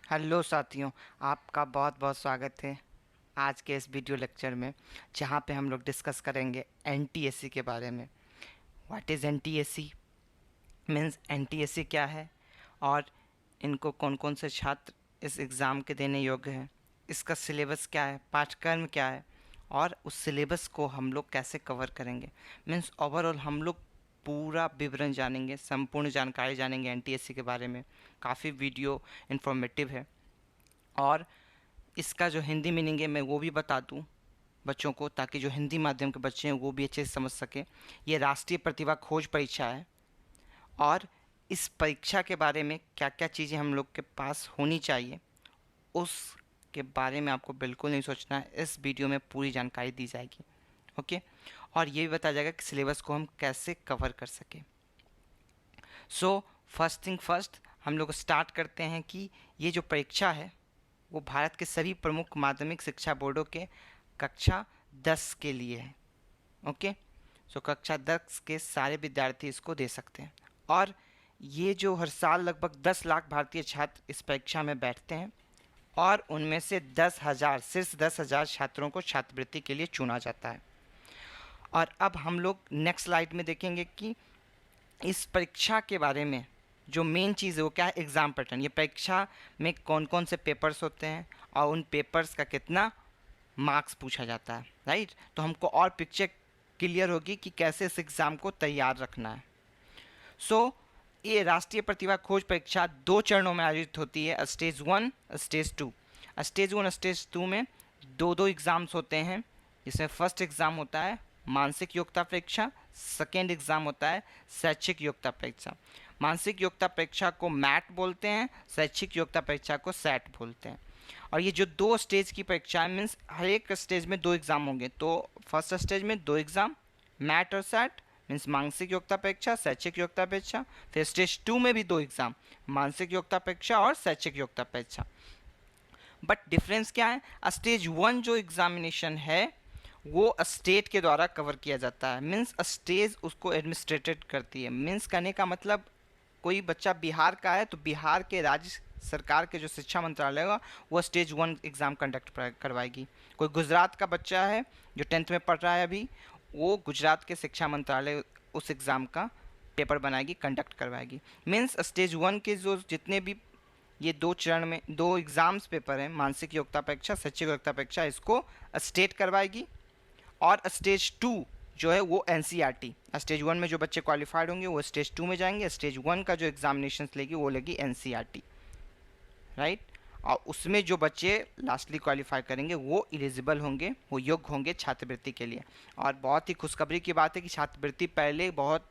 Hello साथियों, आपका बहुत बहुत स्वागत है आज के इस वीडियो लेक्चर में, जहाँ पे हम लोग डिस्कस करेंगे एनटीएससी के बारे में। What is NTSC means NTSC क्या है और इनको कौन कौन से छात्र इस एग्ज़ाम के देने योग्य हैं, इसका सिलेबस क्या है, पाठ्यक्रम क्या है और उस सिलेबस को हम लोग कैसे कवर करेंगे। मीन्स ओवरऑल हम लोग पूरा विवरण जानेंगे, संपूर्ण जानकारी जानेंगे एनटीएससी के बारे में। काफ़ी वीडियो इन्फॉर्मेटिव है और इसका जो हिंदी मीनिंग है मैं वो भी बता दूं बच्चों को, ताकि जो हिंदी माध्यम के बच्चे हैं वो भी अच्छे से समझ सकें। ये राष्ट्रीय प्रतिभा खोज परीक्षा है और इस परीक्षा के बारे में क्या क्या चीज़ें हम लोग के पास होनी चाहिए उसके बारे में आपको बिल्कुल नहीं सोचना है। इस वीडियो में पूरी जानकारी दी जाएगी, ओके। और ये भी बताया जाएगा कि सिलेबस को हम कैसे कवर कर सकें। सो फर्स्ट थिंग फर्स्ट, हम लोग स्टार्ट करते हैं कि ये जो परीक्षा है वो भारत के सभी प्रमुख माध्यमिक शिक्षा बोर्डों के कक्षा 10 के लिए है, ओके। सो कक्षा 10 के सारे विद्यार्थी इसको दे सकते हैं और ये जो हर साल लगभग 10 लाख भारतीय छात्र इस परीक्षा में बैठते हैं और उनमें से 10,000 सिर्फ 10,000 छात्रों को छात्रवृत्ति के लिए चुना जाता है। और अब हम लोग नेक्स्ट स्लाइड में देखेंगे कि इस परीक्षा के बारे में जो मेन चीज़ है वो क्या है, एग्ज़ाम पैटर्न। ये परीक्षा में कौन कौन से पेपर्स होते हैं और उन पेपर्स का कितना मार्क्स पूछा जाता है, राइट। तो हमको और पिक्चर क्लियर होगी कि कैसे इस एग्ज़ाम को तैयार रखना है। सो ये राष्ट्रीय प्रतिभा खोज परीक्षा 2 चरणों में आयोजित होती है, स्टेज 1 स्टेज 2। स्टेज 1 स्टेज 2 में दो एग्ज़ाम्स होते हैं, जिसमें फर्स्ट एग्ज़ाम होता है मानसिक योग्यता परीक्षा, सेकेंड एग्ज़ाम होता है शैक्षिक योग्यता परीक्षा। मानसिक योग्यता परीक्षा को मैट बोलते हैं, शैक्षिक योग्यता परीक्षा को सैट बोलते हैं। और ये जो 2 स्टेज की परीक्षा है, मीन्स हर एक स्टेज में 2 एग्ज़ाम होंगे। तो फर्स्ट स्टेज में 2 एग्ज़ाम मैट और सैट, मीन्स मानसिक योग्यता परीक्षा, शैक्षिक योग्यता परीक्षा। फिर स्टेज 2 में भी 2 एग्ज़ाम, मानसिक योग्यता परीक्षा और शैक्षिक योग्यता परीक्षा। बट डिफरेंस क्या है, स्टेज 1 जो एग्जामिनेशन है वो स्टेट के द्वारा कवर किया जाता है, मीन्स स्टेज उसको एडमिनिस्ट्रेटेड करती है। मीन्स कहने का मतलब कोई बच्चा बिहार का है तो बिहार के राज्य सरकार के जो शिक्षा मंत्रालय होगा वो स्टेज 1 एग्ज़ाम कंडक्ट करवाएगी। कोई गुजरात का बच्चा है जो 10th में पढ़ रहा है अभी, वो गुजरात के शिक्षा मंत्रालय उस एग्ज़ाम का पेपर बनाएगी, कंडक्ट करवाएगी। मीन्स स्टेज 1 के जो जितने भी ये 2 चरण में 2 एग्ज़ाम्स पेपर हैं, मानसिक योग्यता परीक्षा, शैक्षिक योग्यता परीक्षा, इसको स्टेट करवाएगी। और स्टेज 2 जो है वो एनसीईआरटी, स्टेज 1 में जो बच्चे क्वालिफाइड होंगे वो स्टेज 2 में जाएंगे, स्टेज 1 का जो एग्जामिनेशन लेगी वो लेगी एनसीईआरटी, राइट। और उसमें जो बच्चे लास्टली क्वालिफाई करेंगे वो एलिजिबल होंगे, वो योग्य होंगे छात्रवृत्ति के लिए। और बहुत ही खुशखबरी की बात है कि छात्रवृत्ति पहले बहुत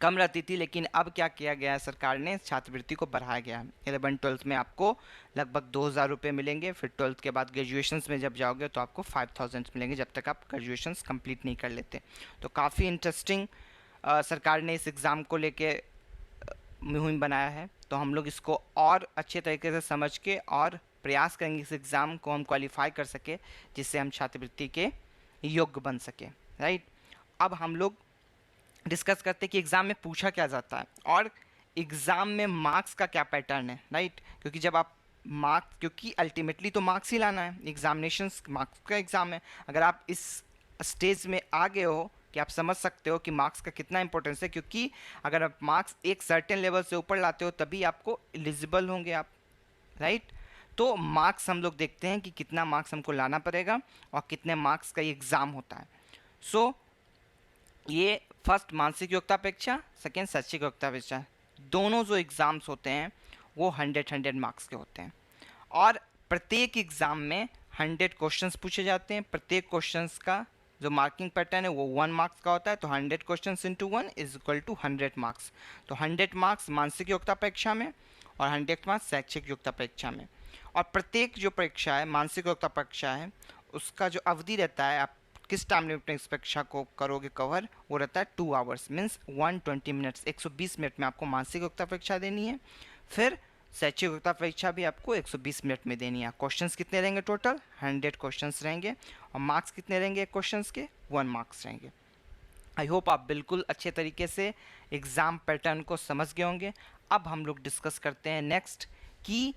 कम रहती थी, लेकिन अब क्या किया गया है, सरकार ने छात्रवृत्ति को बढ़ाया गया है। 11th-12th में आपको लगभग 2,000 रुपये मिलेंगे, फिर 12th के बाद ग्रेजुएशंस में जब जाओगे तो आपको 5,000 मिलेंगे, जब तक आप ग्रेजुएशंस कंप्लीट नहीं कर लेते। तो काफ़ी इंटरेस्टिंग सरकार ने इस एग्ज़ाम को लेके मुहिम बनाया है। तो हम लोग इसको और अच्छे तरीके से समझ के और प्रयास करेंगे इस एग्ज़ाम को हम क्वालिफाई कर सके, जिससे हम छात्रवृत्ति के योग्य बन सके, राइट। अब हम लोग डिस्कस करते हैं कि एग्ज़ाम में पूछा क्या जाता है और एग्ज़ाम में मार्क्स का क्या पैटर्न है, राइट। क्योंकि जब आप मार्क्स, क्योंकि अल्टीमेटली तो मार्क्स ही लाना है, एग्जामिनेशंस मार्क्स का एग्ज़ाम है। अगर आप इस स्टेज में आ गए हो कि आप समझ सकते हो कि मार्क्स का कितना इंपॉर्टेंस है, क्योंकि अगर आप मार्क्स एक सर्टेन लेवल से ऊपर लाते हो तभी आपको एलिजिबल होंगे आप, राइट। तो मार्क्स हम लोग देखते हैं कि कितना मार्क्स हमको लाना पड़ेगा और कितने मार्क्स का ये एग्ज़ाम होता है। सो ये फर्स्ट मानसिक योग्यता परीक्षा, सेकेंड शैक्षिक योग्यता परीक्षा, दोनों जो एग्ज़ाम्स होते हैं वो 100 मार्क्स के होते हैं और प्रत्येक एग्ज़ाम में 100 क्वेश्चंस पूछे जाते हैं। प्रत्येक क्वेश्चंस का जो मार्किंग पैटर्न है वो 1 मार्क्स का होता है। तो 100 questions into 1 is equal to 100 marks. तो 100 मार्क्स मानसिक योग्यता परीक्षा में और 100 मार्क्स शैक्षिक योग्यता परीक्षा में। और प्रत्येक जो परीक्षा है, मानसिक योग्यता परीक्षा है, उसका जो अवधि रहता है, आप किस टाइम लिमिट में इस परीक्षा को करोगे कवर, वो रहता है 2 आवर्स, मीन्स 120 मिनट्स, 120 मिनट में आपको मानसिक योग्यता परीक्षा देनी है। फिर शैक्षिक योग्यता परीक्षा भी आपको 120 मिनट में देनी है। क्वेश्चंस कितने रहेंगे टोटल, 100 क्वेश्चंस रहेंगे और मार्क्स कितने रहेंगे क्वेश्चंस के, 1 मार्क्स रहेंगे। आई होप आप बिल्कुल अच्छे तरीके से एग्ज़ाम पैटर्न को समझ गए होंगे। अब हम लोग डिस्कस करते हैं नेक्स्ट कि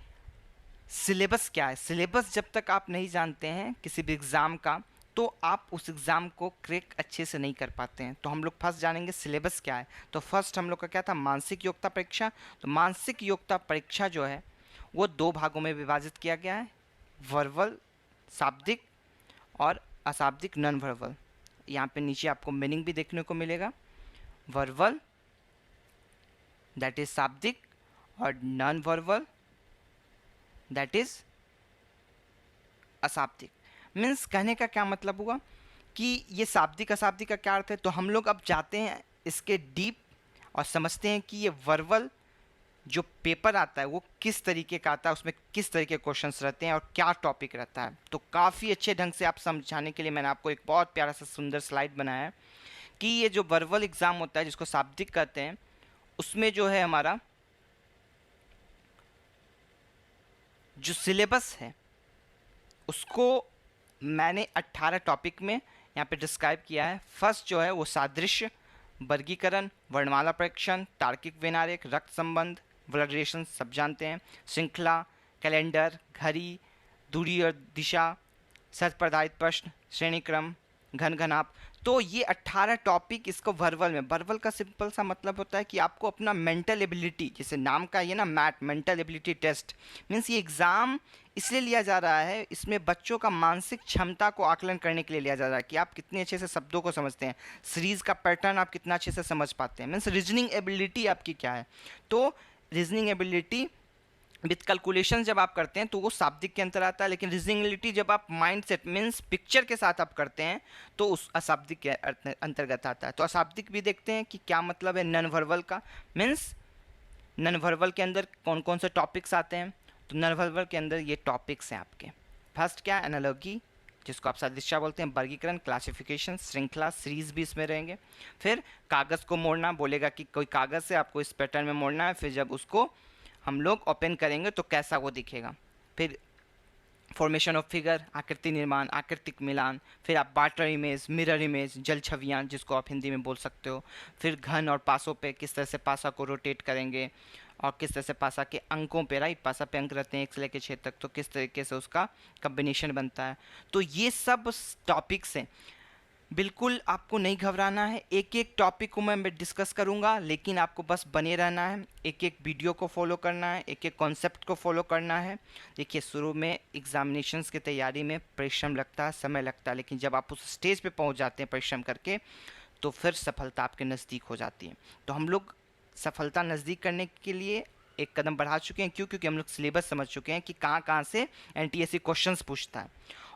सिलेबस क्या है। सिलेबस जब तक आप नहीं जानते हैं किसी भी एग्ज़ाम का, तो आप उस एग्ज़ाम को क्रैक अच्छे से नहीं कर पाते हैं। तो हम लोग फर्स्ट जानेंगे सिलेबस क्या है। तो फर्स्ट हम लोग का क्या था, मानसिक योग्यता परीक्षा। तो मानसिक योग्यता परीक्षा जो है वो 2 भागों में विभाजित किया गया है, वर्बल शाब्दिक और अशाब्दिक नॉन वर्बल। यहाँ पे नीचे आपको मीनिंग भी देखने को मिलेगा, वर्बल दैट इज शाब्दिक और नॉन वर्बल दैट इज अशाब्दिक। मीन्स कहने का क्या मतलब हुआ कि ये शाब्दिक अशाब्दिक का क्या अर्थ है। तो हम लोग अब जाते हैं इसके डीप और समझते हैं कि ये वर्बल जो पेपर आता है वो किस तरीके का आता है, उसमें किस तरीके के क्वेश्चंस रहते हैं और क्या टॉपिक रहता है। तो काफ़ी अच्छे ढंग से आप समझाने के लिए मैंने आपको एक बहुत प्यारा सा सुंदर स्लाइड बनाया है कि ये जो वर्बल एग्ज़ाम होता है जिसको शाब्दिक कहते हैं, उसमें जो है हमारा जो सिलेबस है उसको मैंने 18 टॉपिक में यहाँ पे डिस्क्राइब किया है। फर्स्ट जो है वो सादृश्य, वर्गीकरण, वर्णमाला परीक्षण, तार्किक विनारेक, रक्त संबंध, ब्लड रिलेशन सब जानते हैं, श्रृंखला, कैलेंडर, घड़ी, दूरी और दिशा, सच प्रधारित प्रश्न, श्रेणी क्रम, घन घनाप। तो ये 18 टॉपिक इसको वर्बल में, वर्बल का सिंपल सा मतलब होता है कि आपको अपना मेंटल एबिलिटी, जैसे नाम का ये ना MAT, mental ability test, means ये एग्ज़ाम इसलिए लिया जा रहा है, इसमें बच्चों का मानसिक क्षमता को आकलन करने के लिए लिया जा रहा है कि आप कितने अच्छे से शब्दों को समझते हैं, सीरीज़ का पैटर्न आप कितना अच्छे से समझ पाते हैं, मीन्स रीजनिंग एबिलिटी आपकी क्या है। तो रीजनिंग एबिलिटी विथ कैलकुलेशन जब आप करते हैं तो वो शाब्दिक के अंतर आता है, लेकिन रीजनिंगलिटी जब आप माइंड सेट मीन्स पिक्चर के साथ आप करते हैं तो उस अशाब्दिक के अंतर्गत आता है। तो अशाब्दिक भी देखते हैं कि क्या मतलब है नॉन वर्बल का, मीन्स नॉन वर्बल के अंदर कौन कौन से टॉपिक्स आते हैं। तो नॉन वर्बल के अंदर ये टॉपिक्स हैं आपके। फर्स्ट क्या है, एनालॉजी जिसको आप सादृश्य बोलते हैं, वर्गीकरण, क्लासिफिकेशन, श्रृंखला, सीरीज भी इसमें रहेंगे। फिर कागज़ को मोड़ना, बोलेगा कि कोई कागज़ से आपको इस पैटर्न में मोड़ना है, फिर जब उसको हम लोग ओपन करेंगे तो कैसा वो दिखेगा। फिर फॉर्मेशन ऑफ फिगर, आकृति निर्माण, आकृतिक मिलान, फिर आप बाटर इमेज, मिरर इमेज, जल छवियाँ जिसको आप हिंदी में बोल सकते हो। फिर घन और पासों पे किस तरह से पासा को रोटेट करेंगे और किस तरह से पासा के अंकों पे, राइट, पासा पे अंक रहते हैं 1 से लेकर 6 तक, तो किस तरीके से उसका कम्बिनेशन बनता है। तो ये सब टॉपिक्स हैं, बिल्कुल आपको नहीं घबराना है। एक एक टॉपिक को मैं डिस्कस करूंगा, लेकिन आपको बस बने रहना है, एक एक वीडियो को फॉलो करना है, एक एक कॉन्सेप्ट को फॉलो करना है। देखिए शुरू में एग्जामिनेशंस की तैयारी में परिश्रम लगता है, समय लगता है, लेकिन जब आप उस स्टेज पे पहुंच जाते हैं परिश्रम करके तो फिर सफलता आपके नज़दीक हो जाती है। तो हम लोग सफलता नज़दीक करने के लिए एक कदम बढ़ा चुके हैं। क्यों? क्योंकि हम लोग सिलेबस समझ चुके हैं कि कहाँ कहाँ से एनटीएससी क्वेश्चंस पूछता है,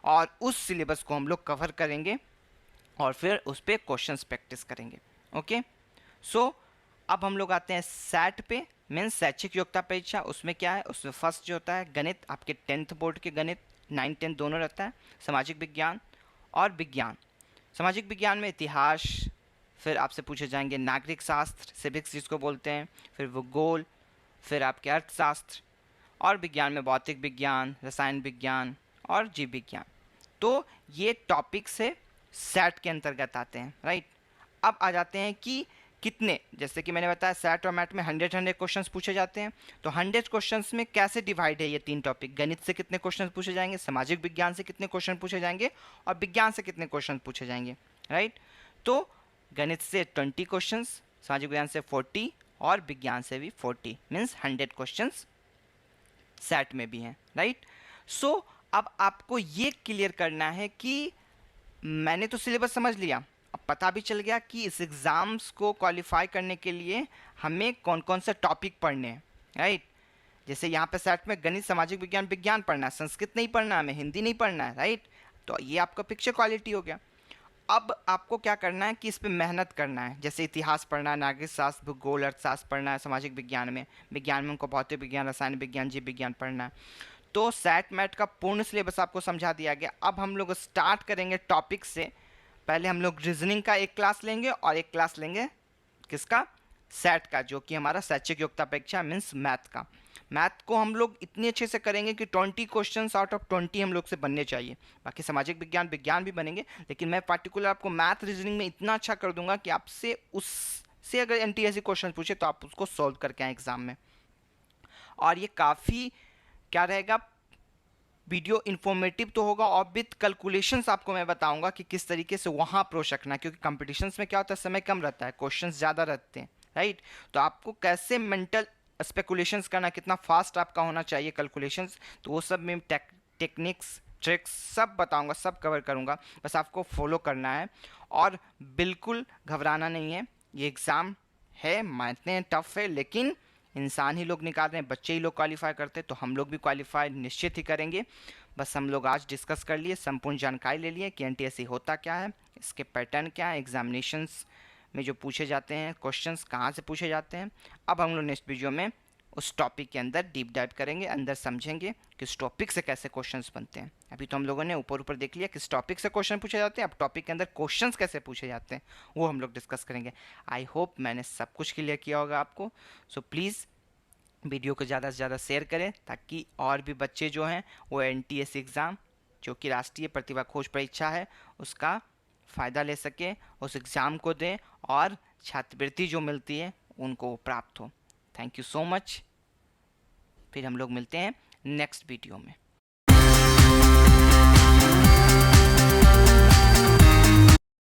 और उस सिलेबस को हम लोग कवर करेंगे और फिर उस पर क्वेश्चंस प्रैक्टिस करेंगे। ओके, सो अब हम लोग आते हैं सैट पे, मीन्स शैक्षिक योग्यता परीक्षा। उसमें क्या है, उसमें फर्स्ट जो होता है गणित, आपके 10th बोर्ड के गणित, 9 10 दोनों रहता है। सामाजिक विज्ञान और विज्ञान, सामाजिक विज्ञान में इतिहास, फिर आपसे पूछे जाएंगे नागरिक शास्त्र, सिविक्स जिसको बोलते हैं, फिर भूगोल, फिर आपके अर्थशास्त्र, और विज्ञान में भौतिक विज्ञान, रसायन विज्ञान और जीव विज्ञान। तो ये टॉपिक से सेट के अंतर्गत आते हैं, राइट। अब आ जाते हैं कि कितने, जैसे कि मैंने बताया सेट और मैट में 100 क्वेश्चंस पूछे जाते हैं। तो 100 क्वेश्चंस में कैसे डिवाइड है ये 3 टॉपिक, गणित से कितने क्वेश्चंस पूछे जाएंगे, सामाजिक विज्ञान से कितने क्वेश्चन पूछे जाएंगे और विज्ञान से कितने क्वेश्चन पूछे जाएंगे, राइट। तो गणित से 20 क्वेश्चंस, सामाजिक विज्ञान से 40 और विज्ञान से भी 40, मीन्स 100 क्वेश्चंस सेट में भी हैं, राइट। सो अब आपको ये क्लियर करना है कि मैंने तो सिलेबस समझ लिया, अब पता भी चल गया कि इस एग्ज़ाम्स को क्वालिफाई करने के लिए हमें कौन कौन से टॉपिक पढ़ने हैं, राइट। जैसे यहाँ पे सेट में गणित, सामाजिक विज्ञान, विज्ञान पढ़ना है, संस्कृत नहीं पढ़ना है, हमें हिंदी नहीं पढ़ना है, राइट। तो ये आपका पिक्चर क्वालिटी हो गया। अब आपको क्या करना है कि इस पर मेहनत करना है। जैसे इतिहास पढ़ना है, नागरिक शास्त्र, भूगोल, अर्थशास्त्र पढ़ना है, सामाजिक विज्ञान में, विज्ञान में हमको भौतिक विज्ञान, रसायन विज्ञान, जीव विज्ञान पढ़ना है। तो सेट मैट का पूर्ण सिलेबस आपको समझा दिया गया। अब हम लोग स्टार्ट करेंगे टॉपिक से। पहले हम लोग रीजनिंग का एक क्लास लेंगे और एक क्लास लेंगे किसका, सेट का, जो कि हमारा शैक्षिक योग्यता परीक्षा मीन्स मैथ का। मैथ को हम लोग इतने अच्छे से करेंगे कि 20 क्वेश्चंस आउट ऑफ 20 हम लोग से बनने चाहिए। बाकी सामाजिक विज्ञान विज्ञान भी बनेंगे, लेकिन मैं पार्टिकुलर आपको मैथ रीजनिंग में इतना अच्छा कर दूंगा कि आपसे उससे अगर एनटीएससी क्वेश्चन पूछे तो आप उसको सॉल्व करके आए एग्जाम में। और ये काफ़ी क्या रहेगा, वीडियो इन्फॉर्मेटिव तो होगा, और विद कैलकुलेशंस आपको मैं बताऊंगा कि किस तरीके से वहाँ अप्रोच रखना है, क्योंकि कंपटीशंस में क्या होता है, समय कम रहता है, क्वेश्चंस ज़्यादा रहते हैं, राइट। तो आपको कैसे मेंटल स्पेकुलेशंस करना, कितना फास्ट आपका होना चाहिए कैलकुलेशंस, तो वो सब में टेक्निक्स ट्रिक्स सब बताऊंगा, सब कवर करूंगा, बस आपको फॉलो करना है। और बिल्कुल घबराना नहीं है, ये एग्ज़ाम है, मानते हैं टफ है, लेकिन इंसान ही लोग निकाल रहे हैं, बच्चे ही लोग क्वालिफाई करते हैं, तो हम लोग भी क्वालिफाई निश्चित ही करेंगे। बस हम लोग आज डिस्कस कर लिए, संपूर्ण जानकारी ले लिए कि एनटीएससी होता क्या है, इसके पैटर्न क्या है, एग्जामिनेशंस में जो पूछे जाते हैं क्वेश्चंस कहाँ से पूछे जाते हैं। अब हम लोग नेक्स्ट वीडियो में उस टॉपिक के अंदर डीप डाइव करेंगे, अंदर समझेंगे कि उस टॉपिक से कैसे क्वेश्चंस बनते हैं। अभी तो हम लोगों ने ऊपर ऊपर देख लिया किस टॉपिक से क्वेश्चन पूछे जाते हैं, अब टॉपिक के अंदर क्वेश्चंस कैसे पूछे जाते हैं वो हम लोग डिस्कस करेंगे। आई होप मैंने सब कुछ क्लियर किया होगा आपको। सो प्लीज़ वीडियो को ज़्यादा से ज़्यादा शेयर करें, ताकि और भी बच्चे जो हैं वो एनटीएससी एग्ज़ाम, जो कि राष्ट्रीय प्रतिभा खोज परीक्षा है, उसका फ़ायदा ले सकें, उस एग्ज़ाम को दें और छात्रवृत्ति जो मिलती है उनको प्राप्त हो। Thank you so much. फिर हम लोग मिलते हैं नेक्स्ट वीडियो में।